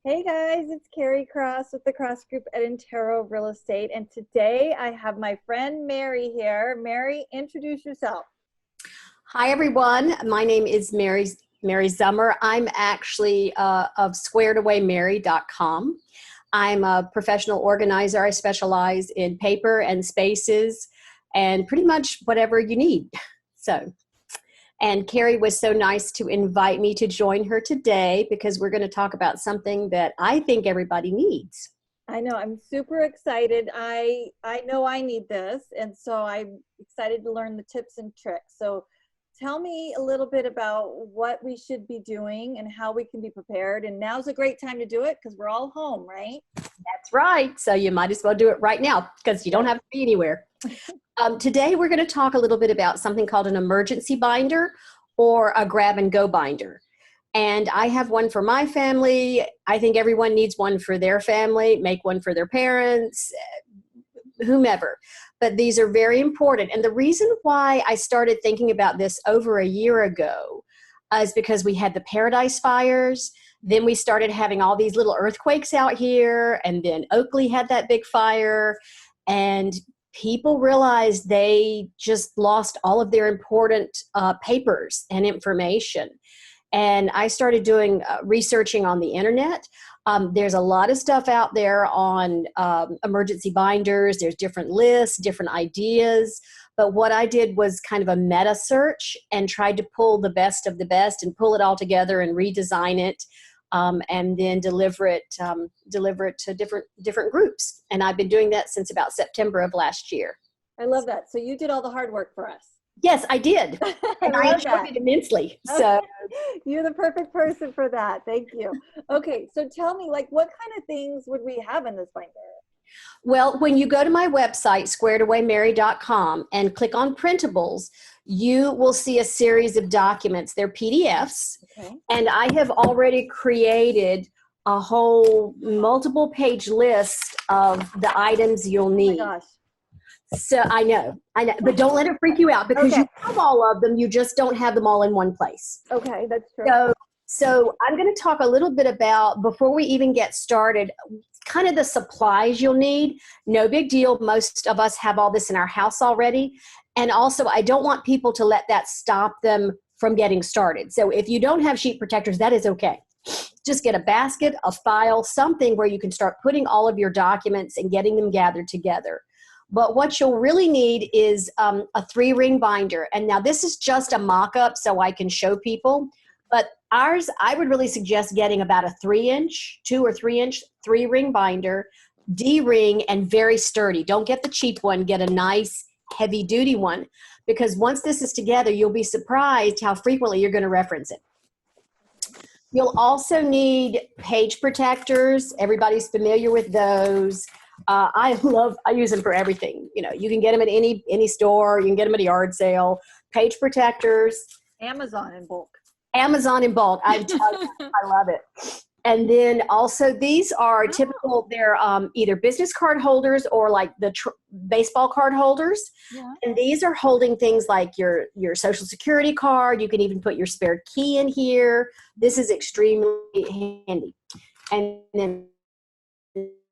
Hey guys, it's Carrie Cross with the Cross Group at Intero Real Estate, and today I have my friend Mary here. Mary, introduce yourself. Hi, everyone. My name is Mary Sommer. I'm actually of squaredaway.mary.com. I'm a professional organizer. I specialize in paper and spaces and pretty much whatever you need. And Carrie was so nice to invite me to join her today because we're going to talk about something that I think everybody needs. I know, I'm super excited. I know I need this, and so I'm excited to learn the tips and tricks. So tell me a little bit about what we should be doing and how we can be prepared. And now's a great time to do it because we're all home, right? That's right. So you might as well do it right now because you don't have to be anywhere. Today we're going to talk a little bit about something called an emergency binder or a grab and go binder. And I have one for my family. I think everyone needs one for their family, make one for their parents, whomever. But these are very important. And the reason why I started thinking about this over a year ago is because we had the Paradise fires. Then we started having all these little earthquakes out here. And then Oakley had that big fire. And people realized they just lost all of their important papers and information. And I started doing researching on the internet. There's a lot of stuff out there on emergency binders. There's different lists, different ideas. But what I did was kind of a meta search and tried to pull the best of the best and pull it all together and redesign it. And then deliver it to different groups. And I've been doing that since about September of last year. I love that. So you did all the hard work for us. Yes, I did. And I enjoyed it immensely. So you're the perfect person for that. Thank you. Okay, so tell me, like, what kind of things would we have in this binder? Well, when you go to my website, squaredaway.mary.com, and click on printables, you will see a series of documents. They're PDFs. Okay. And I have already created a whole multiple page list of the items you'll need. Oh my gosh. So I know, but don't let it freak you out because you have all of them. You just don't have them all in one place. Okay, that's true. So I'm going to talk a little bit about, before we even get started, kind of the supplies you'll need. No big deal. Most of us have all this in our house already. And also, I don't want people to let that stop them from getting started. So if you don't have sheet protectors, that is okay. Just get a basket, a file, something where you can start putting all of your documents and getting them gathered together. But what you'll really need is a 3-ring binder. And now this is just a mock-up so I can show people. But ours, I would really suggest getting about a 3-inch, 2 or 3-inch, 3-ring binder, D-ring, and very sturdy. Don't get the cheap one. Get a nice, heavy-duty one. Because once this is together, you'll be surprised how frequently you're going to reference it. You'll also need page protectors. Everybody's familiar with those. I use them for everything. You know, you can get them at any store. You can get them at a yard sale. Page protectors. Amazon in bulk. Amazon in bulk. I love it. And then also these are typical, they're either business card holders or like the baseball card holders. Yeah. And these are holding things like your social security card. You can even put your spare key in here. This is extremely handy. And then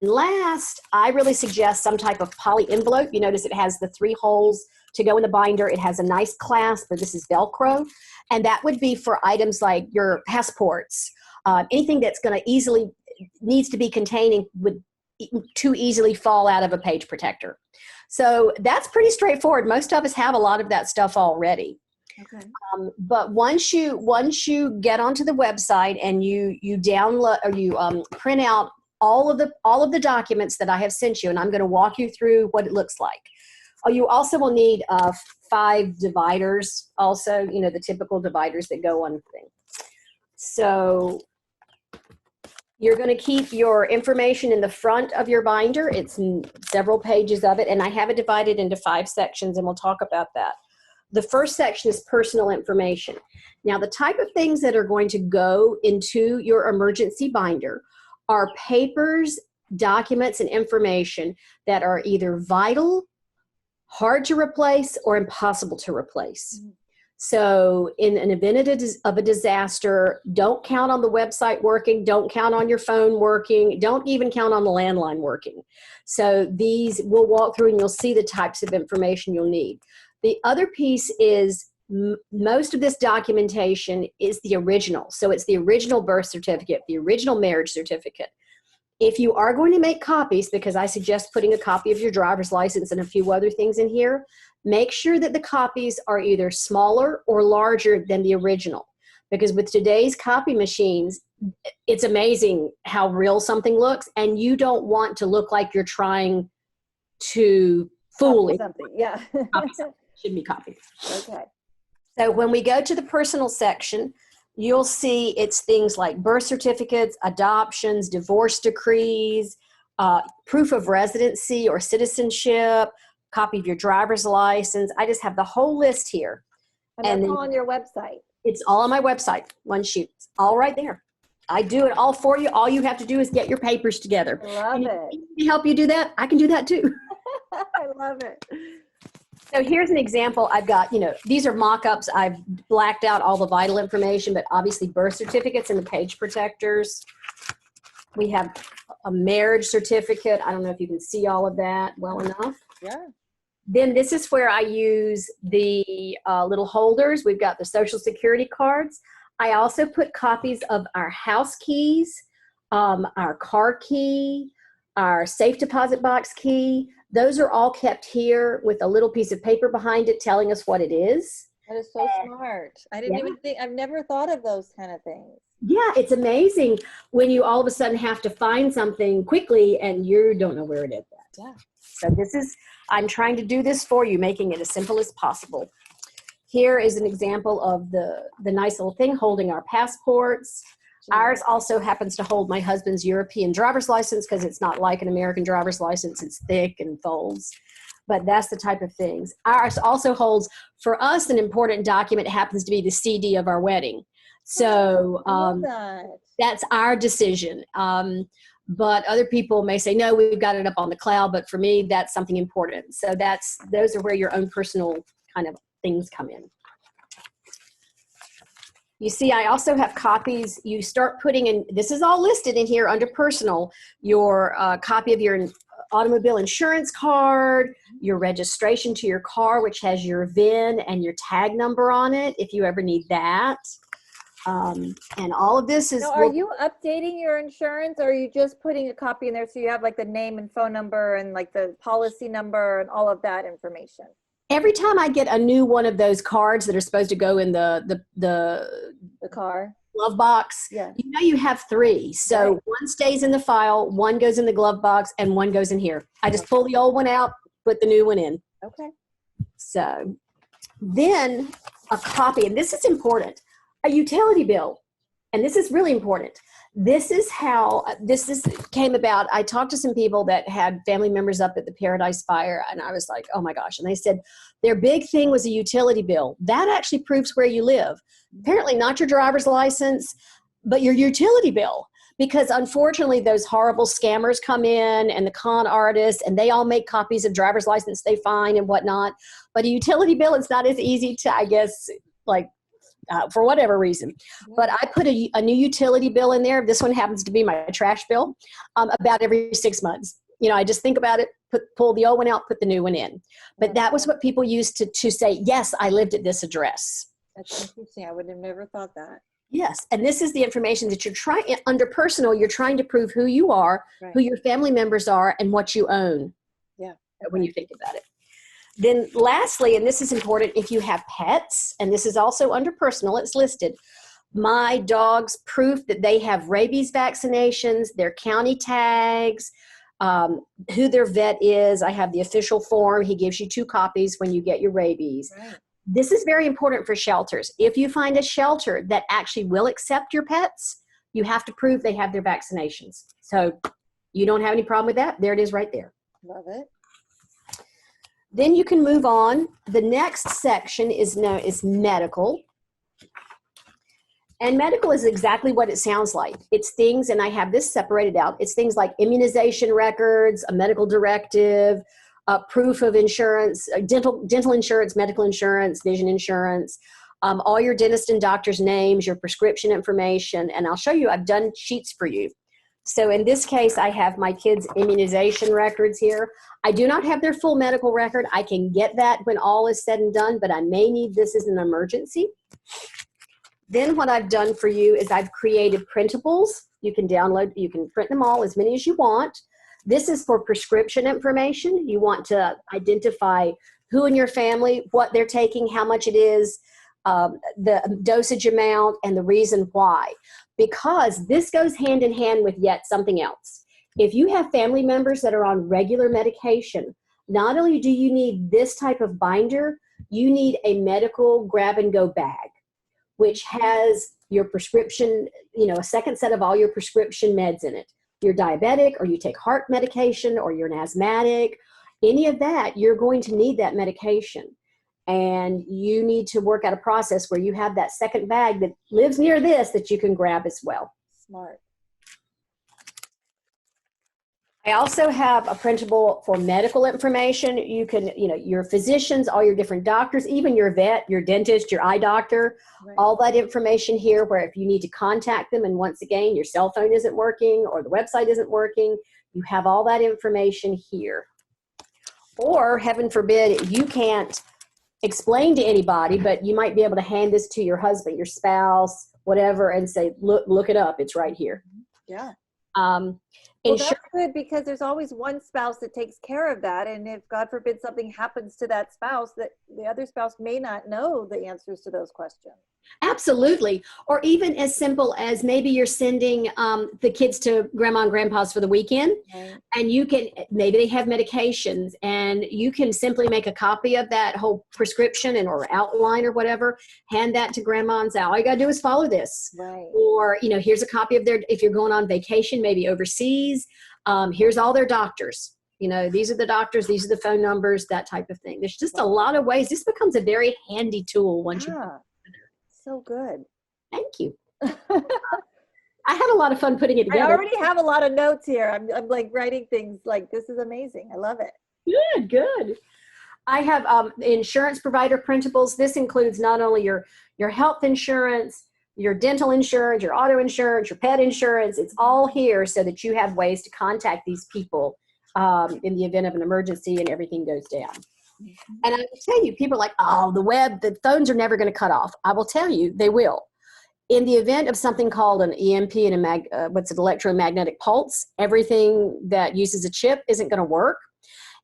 last, I really suggest some type of poly envelope. You notice it has the 3 holes to go in the binder. It has a nice clasp, but this is Velcro. And that would be for items like your passports, anything that's going to needs to be containing would too easily fall out of a page protector. So that's pretty straightforward. Most of us have a lot of that stuff already. Okay. But once you get onto the website and you download or you print out all of the documents that I have sent you, and I'm going to walk you through what it looks like. You also will need 5 dividers, also, you know, the typical dividers that go on the thing. So you're going to keep your information in the front of your binder. It's several pages of it, and I have it divided into 5 sections, and we'll talk about that. The first section is personal information. Now, the type of things that are going to go into your emergency binder are papers, documents, and information that are either vital, hard to replace, or impossible to replace. Mm-hmm. So in an event of a disaster, don't count on the website working, don't count on your phone working, don't even count on the landline working. So these we'll walk through and you'll see the types of information you'll need. The other piece is most of this documentation is the original. So it's the original birth certificate, the original marriage certificate. If you are going to make copies, because I suggest putting a copy of your driver's license and a few other things in here, make sure that the copies are either smaller or larger than the original. Because with today's copy machines, it's amazing how real something looks, and you don't want to look like you're trying to fool it. Something, yeah. Should be copied. Okay. So when we go to the personal section, you'll see it's things like birth certificates, adoptions, divorce decrees, proof of residency or citizenship, copy of your driver's license. I just have the whole list here. And that's all on your website. It's all on my website, one sheet. It's all right there. I do it all for you. All you have to do is get your papers together. Love it. To help you do that, I can do that too. I love it. So here's an example. I've got, these are mock-ups. I've blacked out all the vital information, but obviously birth certificates and the page protectors. We have a marriage certificate. I don't know if you can see all of that well enough. Yeah. Then this is where I use the little holders. We've got the Social Security cards. I also put copies of our house keys, our car key, our safe deposit box key. Those are all kept here with a little piece of paper behind it telling us what it is. That is so smart. I didn't even think, I've never thought of those kind of things. Yeah, it's amazing when you all of a sudden have to find something quickly and you don't know where it is. Yeah. So I'm trying to do this for you, making it as simple as possible. Here is an example of the nice little thing holding our passports. Ours also happens to hold my husband's European driver's license because it's not like an American driver's license. It's thick and folds. But that's the type of things. Ours also holds, for us, an important document happens to be the CD of our wedding. So that's our decision. But other people may say, no, we've got it up on the cloud. But for me, that's something important. So those are where your own personal kind of things come in. You see, I also have copies. You start putting in, this is all listed in here under personal, your copy of your automobile insurance card, your registration to your car, which has your VIN and your tag number on it, if you ever need that. And all of this is... Now, are you updating your insurance, or are you just putting a copy in there so you have like the name and phone number and like the policy number and all of that information? Every time I get a new one of those cards that are supposed to go in the car glove box, yeah. You have 3. So right. One stays in the file, one goes in the glove box, and one goes in here. I just pull the old one out, put the new one in. Okay. So then a copy, and this is important, a utility bill. And this is really important. This is how this came about. I talked to some people that had family members up at the Paradise Fire, and I was like, oh my gosh. And they said their big thing was a utility bill. That actually proves where you live. Apparently not your driver's license, but your utility bill. Because unfortunately, those horrible scammers come in and the con artists, and they all make copies of driver's license they find and whatnot. But a utility bill, it's not as easy to, I guess, for whatever reason. But I put a new utility bill in there. This one happens to be my trash bill, about every 6 months. I just think about it, pull the old one out, put the new one in. But that was what people used to say, yes, I lived at this address. That's interesting. I would have never thought that. Yes. And this is the information that you're trying, under personal, you're trying to prove who you are, right, who your family members are, and what you own. Yeah. When you think about it. Then lastly, and this is important, if you have pets, and this is also under personal, it's listed, my dog's proof that they have rabies vaccinations, their county tags, who their vet is. I have the official form. He gives you 2 copies when you get your rabies. Right. This is very important for shelters. If you find a shelter that actually will accept your pets, you have to prove they have their vaccinations. So you don't have any problem with that. There it is right there. Love it. Then you can move on. The next section is medical. And medical is exactly what it sounds like. It's things, and I have this separated out, it's things like immunization records, a medical directive, proof of insurance, dental insurance, medical insurance, vision insurance, all your dentist and doctor's names, your prescription information, and I'll show you, I've done sheets for you. So in this case, I have my kids' immunization records here. I do not have their full medical record. I can get that when all is said and done, but I may need this as an emergency. Then what I've done for you is I've created printables. You can download, you can print them all, as many as you want. This is for prescription information. You want to identify who in your family, what they're taking, how much it is, the dosage amount, and the reason why. Because this goes hand in hand with yet something else. If you have family members that are on regular medication, not only do you need this type of binder, you need a medical grab-and-go bag, which has your prescription, a second set of all your prescription meds in it. You're diabetic, or you take heart medication, or you're an asthmatic, any of that, you're going to need that medication. And you need to work out a process where you have that second bag that lives near this that you can grab as well. Smart. I also have a printable for medical information. You can, your physicians, all your different doctors, even your vet, your dentist, your eye doctor, right. All that information here where if you need to contact them and once again, your cell phone isn't working or the website isn't working, you have all that information here. Or heaven forbid, you can't explain to anybody, but you might be able to hand this to your husband, your spouse, whatever, and say, look it up. It's right here. Yeah. Well, that's good because there's always one spouse that takes care of that. And if God forbid something happens to that spouse, that the other spouse may not know the answers to those questions. Absolutely. Or even as simple as maybe you're sending the kids to grandma and grandpa's for the weekend, right. And you can, maybe they have medications and you can simply make a copy of that whole prescription or outline or whatever, hand that to grandma and say, all you got to do is follow this. Right. Or, here's a copy of if you're going on vacation, maybe overseas, here's all their doctors. These are the doctors, these are the phone numbers, that type of thing. There's just a lot of ways. This becomes a very handy tool once you. So good. Thank you. I had a lot of fun putting it together. I already have a lot of notes here. I'm like writing things like, this is amazing. I love it. Good. I have insurance provider printables. This includes not only your health insurance, your dental insurance, your auto insurance, your pet insurance. It's all here so that you have ways to contact these people in the event of an emergency and everything goes down. And I will tell you, people are like, oh, the phones are never going to cut off. I will tell you, they will. In the event of something called an EMP and electromagnetic pulse, everything that uses a chip isn't going to work.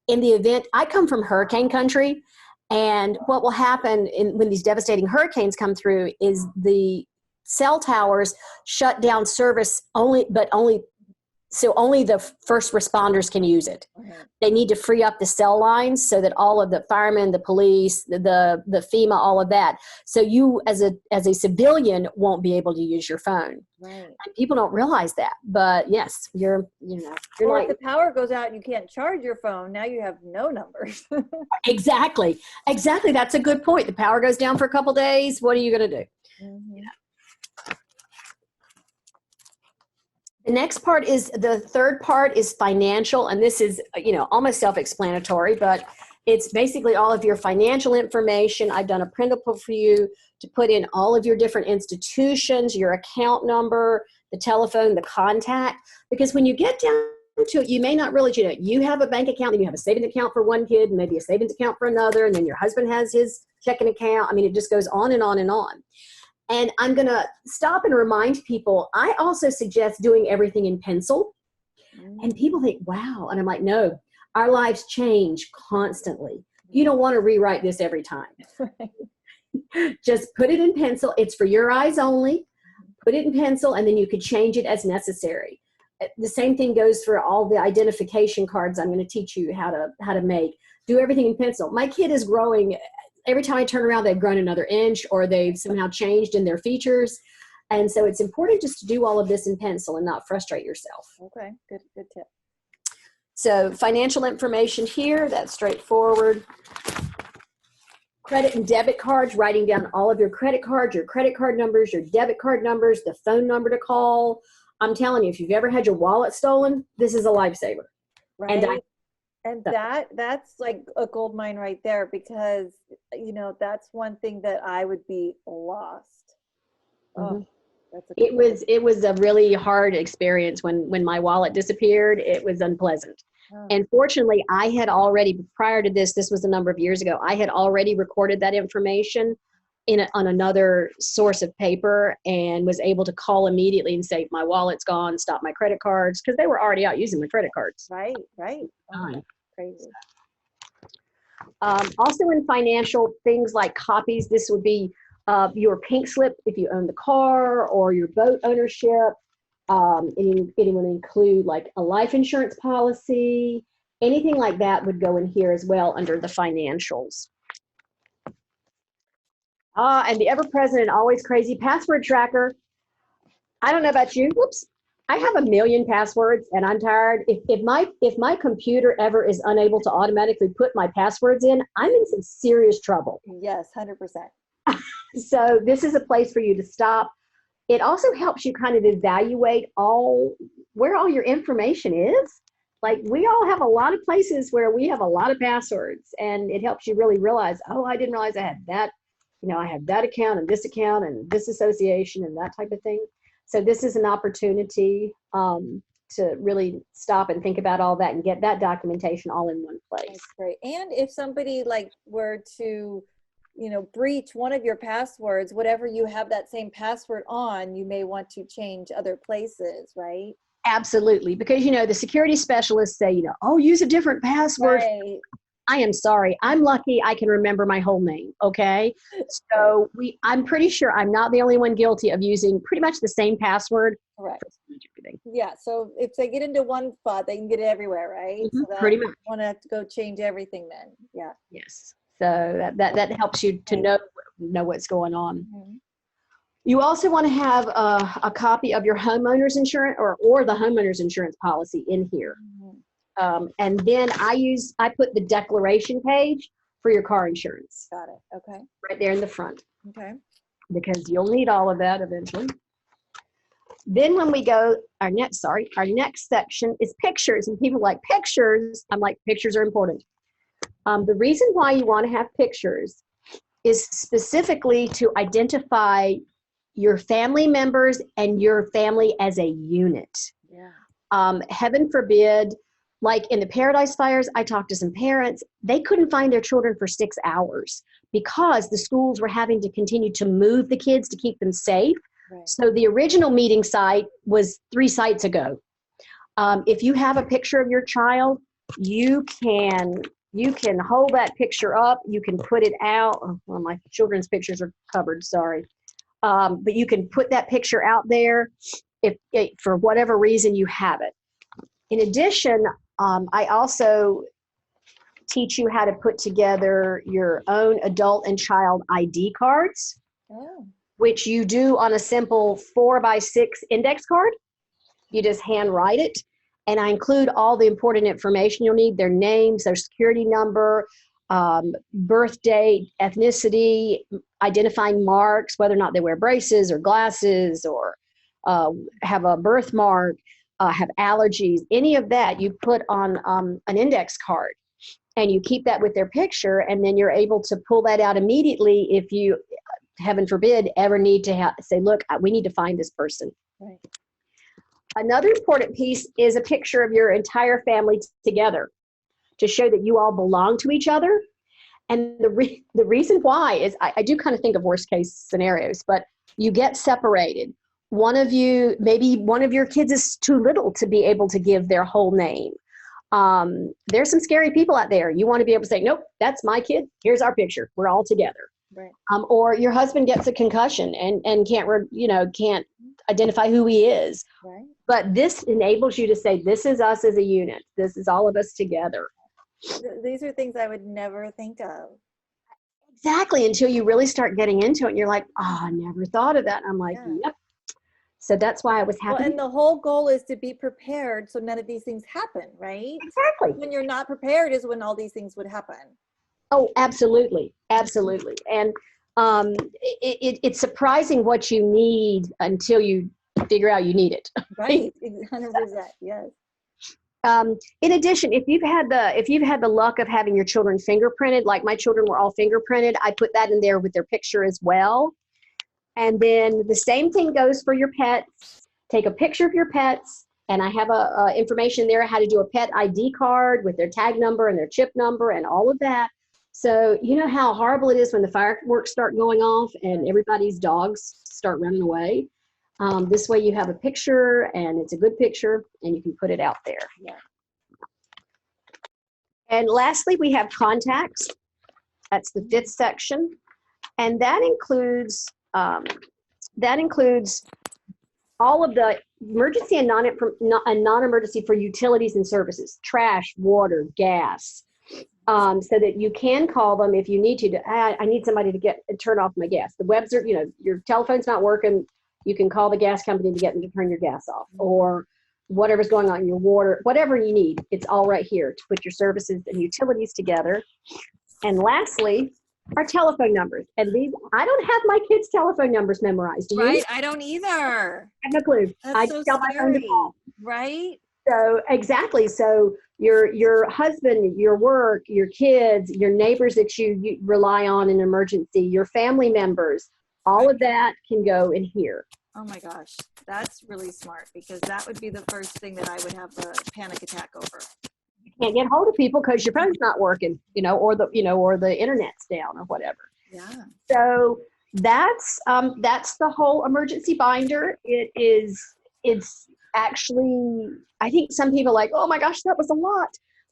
In the event, I come from hurricane country, and what will happen when these devastating hurricanes come through is the cell towers shut down service only the first responders can use it. Okay. They need to free up the cell lines so that all of the firemen, the police, the FEMA, all of that. So you as a civilian won't be able to use your phone. Right. And people don't realize that. But yes, you're or if the power goes out and you can't charge your phone, now you have no numbers. Exactly. That's a good point. The power goes down for a couple days. What are you going to do? Mm-hmm. The third part is financial, and this is, almost self-explanatory, but it's basically all of your financial information. I've done a printable for you to put in all of your different institutions, your account number, the telephone, the contact, because when you get down to it, you may not realize, you have a bank account, and you have a savings account for one kid, and maybe a savings account for another, and then your husband has his checking account. I mean, it just goes on and on and on. And I'm going to stop and remind people, I also suggest doing everything in pencil. And people think, wow. And I'm like, no, our lives change constantly. You don't want to rewrite this every time. Just put it in pencil. It's for your eyes only. Put it in pencil, and then you could change it as necessary. The same thing goes for all the identification cards I'm going to teach you how to make. Do everything in pencil. My kid is growing. Every time I turn around, they've grown another inch or they've somehow changed in their features. And so it's important just to do all of this in pencil and not frustrate yourself. Okay, good tip. So financial information here, that's straightforward. Credit and debit cards, writing down all of your credit cards, your credit card numbers, your debit card numbers, the phone number to call. I'm telling you, if you've ever had your wallet stolen, this is a lifesaver. Right. And So, that's like a gold mine right there, because that's one thing that I would be lost. Oh, mhm. that's a good It was a really hard experience when my wallet disappeared. It was unpleasant. one. And fortunately, I had already, prior to this was a number of years ago, I had already recorded that information on another source of paper and was able to call immediately and say, my wallet's gone, stop my credit cards, because they were already out using my credit cards. Right, right. Oh, that's crazy. Also in financial things like copies, this would be your pink slip if you own the car, or your boat ownership. It would include like a life insurance policy, anything like that would go in here as well under the financials. And the ever-present and always crazy password tracker. I don't know about you. Whoops. I have a million passwords and I'm tired. If my computer ever is unable to automatically put my passwords in, I'm in some serious trouble. Yes, 100%. So this is a place for you to stop. It also helps you kind of evaluate where all your information is. Like, we all have a lot of places where we have a lot of passwords, and it helps you really realize, oh, I didn't realize I had that, I have that account and this association and that type of thing. So this is an opportunity to really stop and think about all that and get that documentation all in one place. That's great. And if somebody like were to breach one of your passwords, whatever you have that same password on, you may want to change other places, right? Absolutely. Because, the security specialists say, oh, use a different password. Right. I am sorry. I'm lucky I can remember my whole name. Okay. So I'm pretty sure I'm not the only one guilty of using pretty much the same password. Correct. For everything. Yeah. So if they get into one spot, they can get it everywhere, right? Mm-hmm, So pretty much. Want to have to go change everything then. Yeah. Yes. So that helps you to know what's going on. Mm-hmm. You also want to have a copy of your homeowner's insurance or the homeowner's insurance policy in here. Mm-hmm. And then I put the declaration page for your car insurance. Got it. Okay. Right there in the front. Okay. Because you'll need all of that eventually. Then when we go, our next section is pictures. And people like pictures. I'm like, pictures are important. The reason why you want to have pictures is specifically to identify your family members and your family as a unit. Yeah. Heaven forbid, like in the Paradise Fires, I talked to some parents. They couldn't find their children for 6 hours because the schools were having to continue to move the kids to keep them safe. Right. So the original meeting site was 3 sites ago. If you have a picture of your child, you can hold that picture up. You can put it out. Well, my children's pictures are covered, sorry. But you can put that picture out there if for whatever reason you have it. In addition, I also teach you how to put together your own adult and child ID cards, which you do on a simple 4x6 index card. You just hand write it. And I include all the important information you'll need: their name, social security number, birth date, ethnicity, identifying marks, whether or not they wear braces or glasses or have a birthmark, have allergies, any of that you put on an index card. And you keep that with their picture, and then you're able to pull that out immediately if you, heaven forbid, ever need to say, look, we need to find this person. Right. Another important piece is a picture of your entire family together to show that you all belong to each other. And the reason why is I do kind of think of worst case scenarios, but you get separated. Maybe one of your kids is too little to be able to give their whole name. There's some scary people out there. You want to be able to say, nope, that's my kid. Here's our picture. We're all together. Right. Or your husband gets a concussion and can't identify who he is. Right. But this enables you to say, this is us as a unit. This is all of us together. These are things I would never think of. Exactly, until you really start getting into it and you're like, oh, I never thought of that. And I'm like, yep. So that's why I was happy. Well, and the whole goal is to be prepared so none of these things happen, right? Exactly. When you're not prepared is when all these things would happen. Oh, absolutely. Absolutely. And it's surprising what you need until you figure out you need it. Right. 100%. Yes. In addition, if you've had the luck of having your children fingerprinted, like my children were all fingerprinted, I put that in there with their picture as well. And then the same thing goes for your pets. Take a picture of your pets, and I have information there how to do a pet ID card with their tag number and their chip number and all of that. So you know how horrible it is when the fireworks start going off and everybody's dogs start running away. This way you have a picture, and it's a good picture, and you can put it out there. Yeah. And lastly, we have contacts. That's the 5th section, and that includes all of the emergency and non-emergency for utilities and services, trash, water, gas, so that you can call them if you need to. I need somebody to turn off my gas. The webs are, your telephone's not working. You can call the gas company to get them to turn your gas off, or whatever's going on in your water, whatever you need. It's all right here to put your services and utilities together. And lastly, our telephone numbers. And these, I don't have my kids' telephone numbers memorized. Do you? Right, I don't either. I have no clue. That's I so tell my phone to scary. call. Right? So exactly. So your husband, your work, your kids, your neighbors that you rely on in an emergency, your family members, all of that can go in here. Oh my gosh, that's really smart, because that would be the first thing that I would have a panic attack over. You can't get hold of people because your phone's not working, or the internet's down or whatever. Yeah. So that's the whole emergency binder. It's actually, I think some people are like, oh my gosh, that was a lot.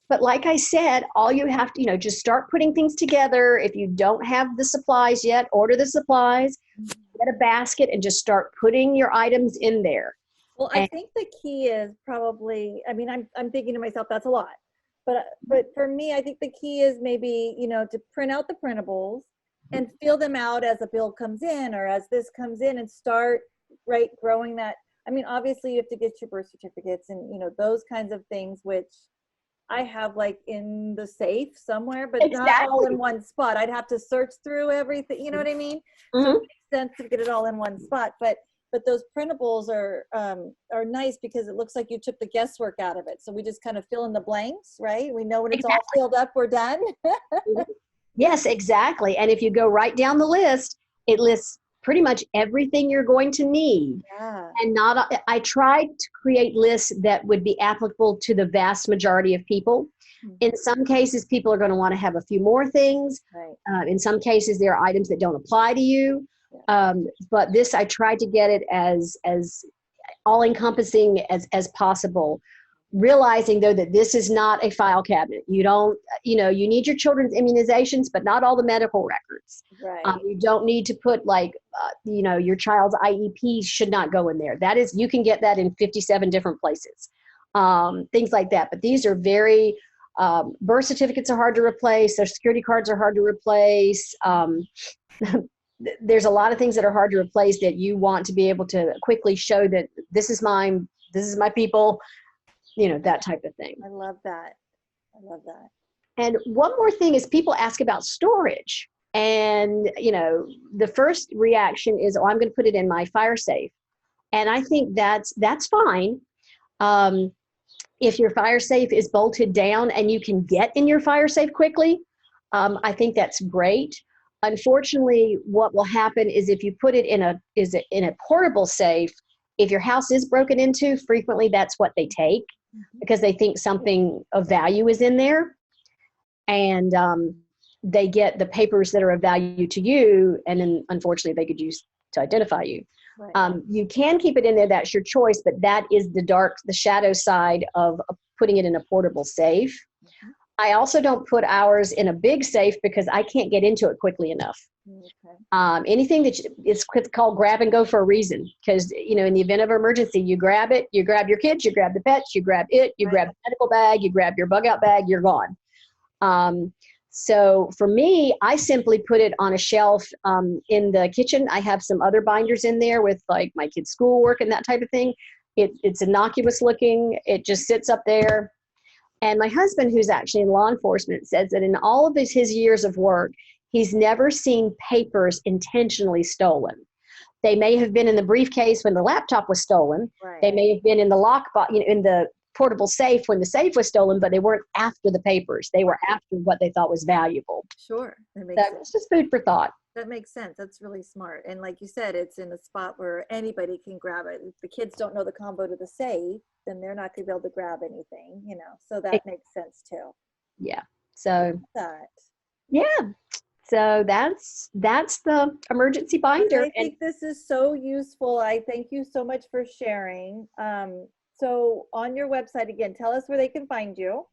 But like I said, all you have to, just start putting things together. If you don't have the supplies yet, order the supplies, get a basket, and just start putting your items in there. Well, I think the key is probably, I mean, I'm thinking to myself, that's a lot. But for me, I think the key is maybe, to print out the printables and fill them out as a bill comes in or as this comes in, and start, right, growing that. I mean, obviously you have to get your birth certificates and, those kinds of things, which I have like in the safe somewhere, but not all in one spot. I'd have to search through everything. You know what I mean? Mm-hmm. So it makes sense to get it all in one spot. But those printables are nice because it looks like you took the guesswork out of it. So we just kind of fill in the blanks, right? We know when it's all filled up, we're done. Yes, exactly. And if you go right down the list, it lists pretty much everything you're going to need. Yeah. And I tried to create lists that would be applicable to the vast majority of people. Mm-hmm. In some cases, people are going to want to have a few more things. Right. In some cases, there are items that don't apply to you. Yeah. But this, I tried to get it as all-encompassing as possible, realizing though that this is not a file cabinet. You don't, you need your children's immunizations, but not all the medical records. Right. You don't need to put your child's IEP should not go in there. That is, you can get that in 57 different places, things like that. But these are very, birth certificates are hard to replace. Social security cards are hard to replace. There's a lot of things that are hard to replace that you want to be able to quickly show that this is mine, this is my people, that type of thing. I love that. And one more thing is people ask about storage. And, the first reaction is, oh, I'm going to put it in my fire safe. And I think that's fine. If your fire safe is bolted down and you can get in your fire safe quickly, I think that's great. Unfortunately, what will happen is if you put it in a portable safe, if your house is broken into, frequently that's what they take because they think something of value is in there. And they get the papers that are of value to you, and then unfortunately they could use to identify you. Right. You can keep it in there, that's your choice, but that is the shadow side of putting it in a portable safe. Mm-hmm. I also don't put ours in a big safe because I can't get into it quickly enough. Okay. Anything that it's called grab and go for a reason, because in the event of an emergency, you grab it, you grab your kids, you grab the pets, you grab it, you grab the medical bag, you grab your bug out bag, you're gone. So for me, I simply put it on a shelf in the kitchen. I have some other binders in there with like my kids' schoolwork and that type of thing. It's innocuous looking. It just sits up there. And my husband, who's actually in law enforcement, says that in all of his years of work, he's never seen papers intentionally stolen. They may have been in the briefcase when the laptop was stolen. Right. They may have been in the lockbox, in the portable safe when the safe was stolen, but they weren't after the papers. They were after what they thought was valuable. Sure. That So makes sense. it's just food for thought. That makes sense. That's really smart. And like you said, it's in a spot where anybody can grab it. If the kids don't know the combo to the safe, then they're not going to be able to grab anything, you know. So that makes sense too. Yeah. So That. yeah. So that's the emergency binder. I think this is so useful. I thank you so much for sharing. So on your website again, tell us where they can find you.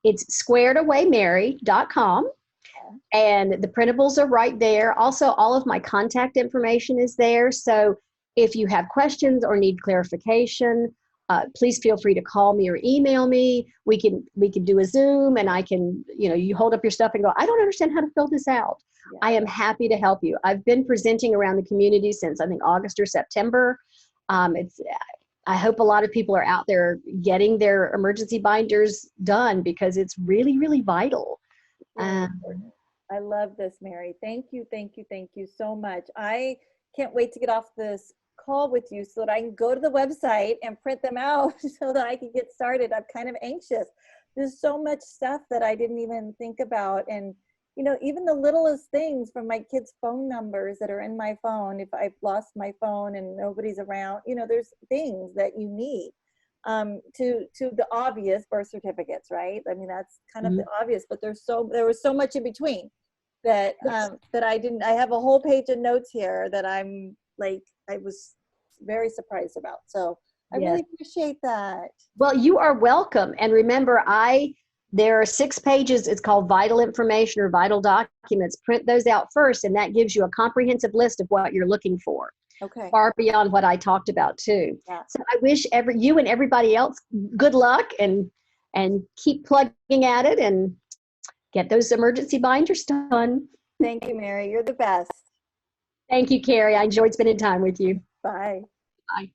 It's squaredawaymary.com. And the printables are right there. Also, all of my contact information is there. So if you have questions or need clarification, please feel free to call me or email me. We can do a Zoom, and I can, you hold up your stuff and go, I don't understand how to fill this out. Yeah. I am happy to help you. I've been presenting around the community since I think August or September. I hope a lot of people are out there getting their emergency binders done because it's really, really vital. I love this, Mary. Thank you, thank you, thank you so much. I can't wait to get off this call with you so that I can go to the website and print them out so that I can get started. I'm kind of anxious. There's so much stuff that I didn't even think about. And, even the littlest things from my kids' phone numbers that are in my phone, if I've lost my phone and nobody's around, there's things that you need. To the obvious birth certificates, right? I mean, that's kind of the obvious, but there was so much in between that that I have a whole page of notes here that I was very surprised about. So I really appreciate that. Well, you are welcome. And remember, there are 6 pages. It's called Vital Information or Vital Documents. Print those out first, and that gives you a comprehensive list of what you're looking for. Okay. Far beyond what I talked about too. Yeah. So I wish you and everybody else good luck and keep plugging at it and get those emergency binders done. Thank you, Mary. You're the best. Thank you, Carrie. I enjoyed spending time with you. Bye. Bye.